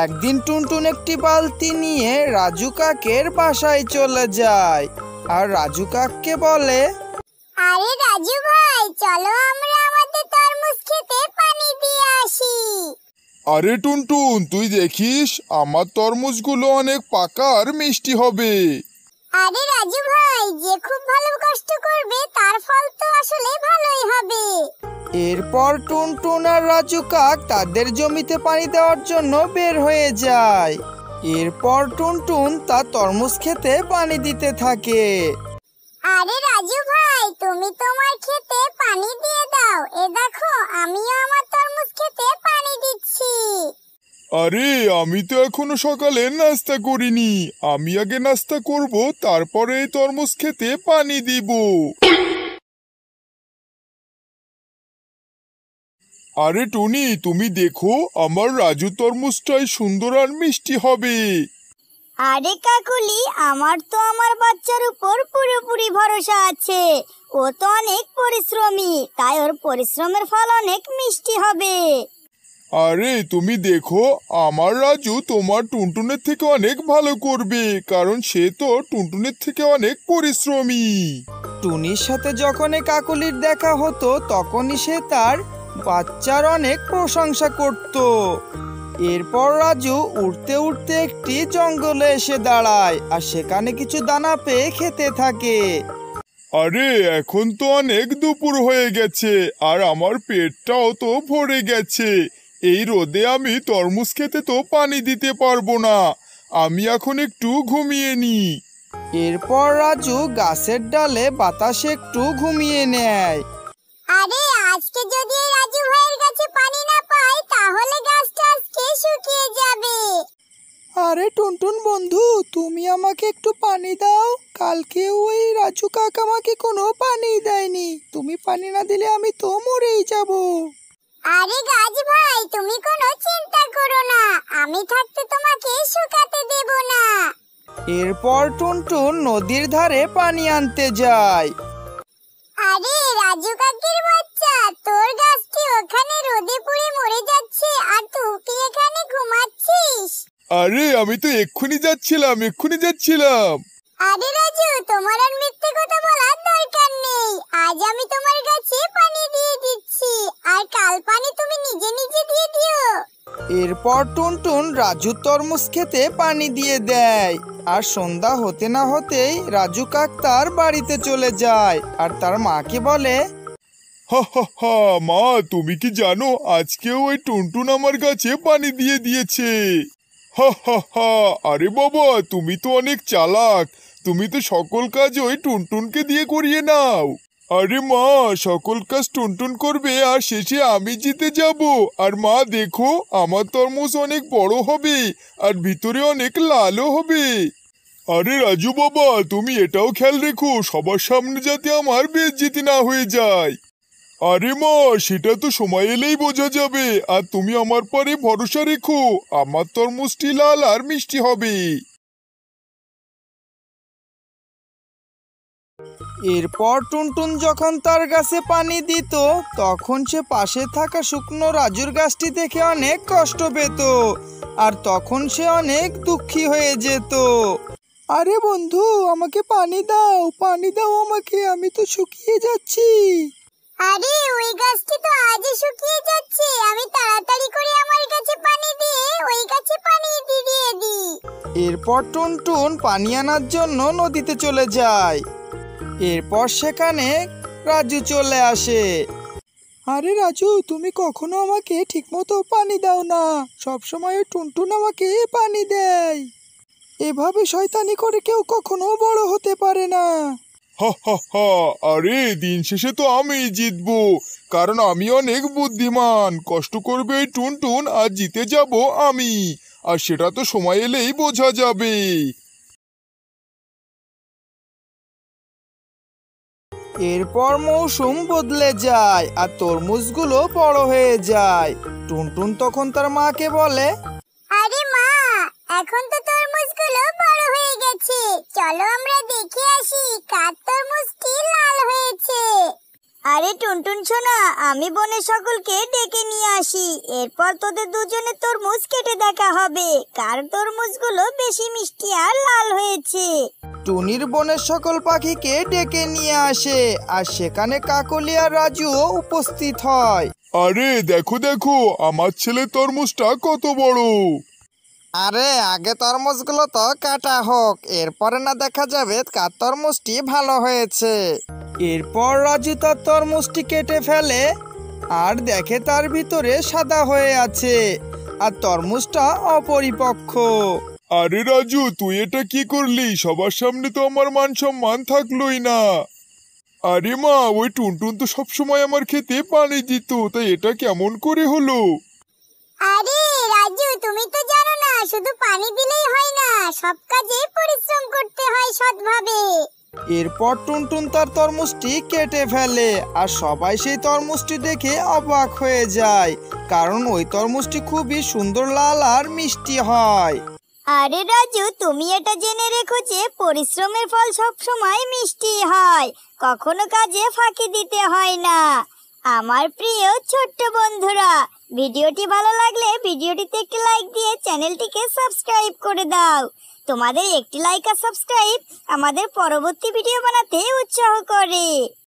একদিন টুনটুন একটি বালতি নিয়ে রাজু কাকের বাসায় চলে যায় আর রাজু কাককে বলে, আরে রাজু ভাই, চলো আমরা আমাদের তরমুজ খেতে পানি দিয়ে আসি। আরে টুনটুন, তুই দেখিস আমার তরমুজগুলো অনেক পাকা আর মিষ্টি হবে। আরে রাজু ভাই, যে খুব ভালো কষ্ট করবে তার ফল তো আসলে ভালোই হবে। এরপর টুনটুন আর রাজু কাক তাদের জমিতে পানি দেওয়ার জন্য বের হয়ে যায়। এরপর টুনটুন তার তরমুজ খেতে পানি দিতে থাকে। আরে রাজু ভাই, তুমি তোমার খেতে পানি দিয়ে দাও। এ দেখো, আমিও আমার তরমুজ খেতে পানি দিচ্ছি। আরে আমি তো এখনো সকালে নাস্তা করিনি, আমি আগে নাস্তা করব, তারপরে এই তরমুজ খেতে পানি দিব। আরে টুনি, তুমি দেখো আমার রাজু তরমুজটাই সুন্দর আর মিষ্টি হবে। আরে কাকুলি, আমার তো আমার বাচ্চার উপর পুরোপুরি ভরসা আছে। ও তো অনেক পরিশ্রমী, তাই ওর পরিশ্রমের ফল অনেক মিষ্টি হবে। আরে তুমি দেখো, আমার রাজু তোমার টুনটুনের থেকে অনেক ভালো করবে, কারণ সে তো টুনটুনের থেকে অনেক পরিশ্রমী। টুনির সাথে যখনই কাকলির দেখা হতো তখনই সে তার বাচ্চার অনেক প্রশংসা করত। এরপর রাজু উড়তে উড়তে একটি জঙ্গলে এসে দাঁড়ায় আর সেখানে কিছু দানা পেয়ে খেতে থাকে। আরে এখন তো অনেক দুপুর হয়ে গেছে আর আমার পেটটাও তো ভরে গেছে। এই রোদে আমি তরমুজ খেতে তো পানি দিতে পারবো না, আমি এখন একটু ঘুমিয়ে নি। এরপর রাজু গাছের ডালে বাতাসে একটু ঘুমিয়ে নেয়। আরে আজকে যদি এই রাজু ভাইয়ের কাছে পানি না পাই, তাহলে গাছটা আজকে শুকিয়ে যাবে। আরে টুনটুন বন্ধু, তুমি আমাকে একটু পানি দাও। কালকে ওই রাজু কাকা আমাকে কোনো পানি দেয়নি, তুমি পানি না দিলে আমি তো মরেই যাব। আরে গাছ ভাই, তুমি কোনো চিন্তা করো না, আমি থাকতে তোমাকে শুকাতে দেব না। এরপর টুনটুন নদীর ধারে পানি আনতে যায়। আরে রাজু কাকির বাচ্চা, তোর গাছটি ওখানে রোদে পুড়ে মরে যাচ্ছে আর তুই এখানে ঘুমাচ্ছিস। আরে আমি তো এক্ষুনি যাচ্ছিলাম। আরে রাজু, তোমার আর মিথ্যে কথা বলার দরকার নেই। আজ আমি তোমার গাছে পানি দিয়ে দিচ্ছি, আর কাল পানি তুমি নিজে নিজে দিয়ে দিও। এরপর টুনটুন রাজু তরমুজ খেতে পানি দিয়ে দেয় আর সন্ধ্যা হতে না হতেই রাজু কাক তার বাড়িতে চলে যায় আর তার মাকে বলে, হা হা হা, মা তুমি কি জানো আজকেও ওই টুনটুন আমার গাছে পানি দিয়ে দিয়েছে। হা হা হা, আরে বাবা তুমি তো অনেক চালাক, তুমি তো সকল কাজ ওই টুনটুনকে দিয়ে করিয়ে নাও। আরে মা, সকল কাজ টুনটুন করবে আর শেষে আমি জিতে যাব। আর মা দেখো, আমার তরমুজ অনেক বড় হবে আর ভিতরে অনেক লালও হবে। আরে রাজু বাবা, তুমি এটাও খেয়াল রেখো সবার সামনে যাতে আমার বেইজ্জতি না হয়ে যায়। আরে মা, সেটা তো সময় এলেই বোঝা যাবে, আর তুমি আমার পরে ভরসা রেখো, আমার তরমুজটি লাল আর মিষ্টি হবে। এরপর টুনটুন যখন তার গাছে পানি দিত তখন সে পাশে থাকা শুকনো রাজুর গাছটি দেখে অনেক কষ্ট পেত আর তখন সে অনেক দুঃখী হয়ে যেত। আরে বন্ধু, আমাকে পানি দাও আমাকে, আমি তো শুকিয়ে যাচ্ছি। আরে ওই গাছটি তো আজই শুকিয়ে যাচ্ছে, আমি তাড়াতাড়ি করে আমার গাছে পানি দিয়ে ওই গাছে পানি দিয়ে দিই। এরপর টুনটুন পানি আনার জন্য নদীতে চলে যায়। এরপর সেখানে রাজু চলে আসে। আরে রাজু, তুমি কখনো আমাকে ঠিকমতো পানি দাও না, সবসময় টুনটুন আমাকে পানি দেয়। এভাবে শয়তানি করে কেউ কখনো বড় হতে পারে না। হা হা হা, আরে দিন শেষে তো আমি জিতবো, কারণ আমি অনেক বুদ্ধিমান। কষ্ট করবে এই টুনটুন আর জিতে যাব আমি, আর সেটা তো সময় এলেই বোঝা যাবে। এরপর মৌসুম বদলে যায় আর তরমুজগুলো বড় হয়ে যায়। টুনটুন তখন তার মাকে বলে, আরে মা, এখন তো তরমুজগুলো বড় হয়ে গেছে, চলো আমরা দেখে আসি কার তরমুজটি লাল হয়েছে। আরে টুনটুন সোনা, আমি বনের সকলকে ডেকে নিয়ে আসি, এরপর তোদের দুজনে তরমুজ কেটে দেখা হবে কার তরমুজগুলো বেশি মিষ্টি আর লাল হয়েছে। টুনির বনের সকল পাখিকে ডেকে নিয়ে আসে আর সেখানে কাকলি আর রাজুও উপস্থিত হয়। আরে দেখো দেখো, আমার ছেলে তরমুজটা কত বড়। আরে আগে তরমুজগুলো তো কাটা হোক, এরপরে না দেখা যাবে কার তরমুজটি ভালো হয়েছে। এরপর রাজু তার তরমুজটি কেটে ফেলে আর দেখে তার ভিতরে সাদা হয়ে আছে আর তরমুজটা অপরিপক্ক। আরে রাজু, তুই এটা কি করলি? সবার সামনে তো আমার মান সম্মান থাকলোই না। আরে মা, ওই টুনটুন তো সবসময় আমার খেতে পানি দিত, তাই এটা কেমন করে হলো? আরে রাজু, তুমি তো জানো না শুধু পানি দিলেই হয় না, সব কাজে পরিশ্রম করতে হয় সৎভাবে। এরপর টুনটুন তার তরমুজটি কেটে ফেলে আর সবাই সেই তরমুজটি দেখে অবাক হয়ে যায়, কারণ ওই তরমুজটি খুবই সুন্দর লাল আর মিষ্টি হয়। আরে রাজু, তুমি এটা জেনে রেখো যে পরিশ্রমের ফল সব সময় মিষ্টি হয়, কখনো কাজে ফাঁকি দিতে হয় না। আমার প্রিয় ছোট্ট বন্ধুরা, ভিডিওটি ভালো লাগলে ভিডিওটিতে একটি লাইক দিয়ে চ্যানেলটিকে সাবস্ক্রাইব করে দাও। তোমাদের একটি লাইক আর সাবস্ক্রাইব আমাদের পরবর্তী ভিডিও বানাতে উৎসাহ করে।